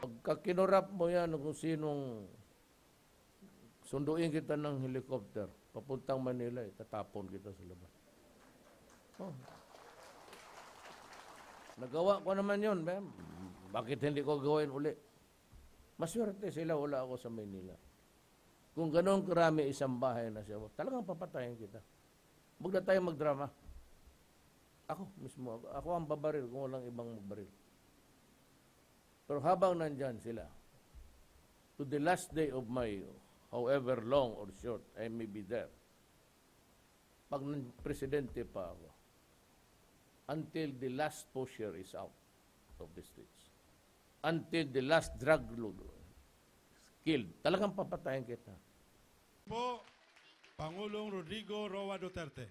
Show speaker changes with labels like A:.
A: Pagka kinurap mo yan kung sinong sunduin kita ng helicopter, papuntang Manila, tatapon kita sa labas. Oh. Nagawa ko naman yun, ma'am. Bakit hindi ko gawin uli? Maswerte sila, wala ako sa Manila. Kung gano'n karami isang bahay na siya, talagang papatayin kita. Huwag na tayo magdrama. Ako mismo, ako ang babaril kung walang ibang magbaril. Pero habang nandyan sila, to the last day of my, however long or short, I may be there. Pag presidente pa ako, until the last pusher is out of the streets, until the last drug lord killed, talagang papatayin kita.
B: Po, Pangulong Rodrigo Roa Duterte.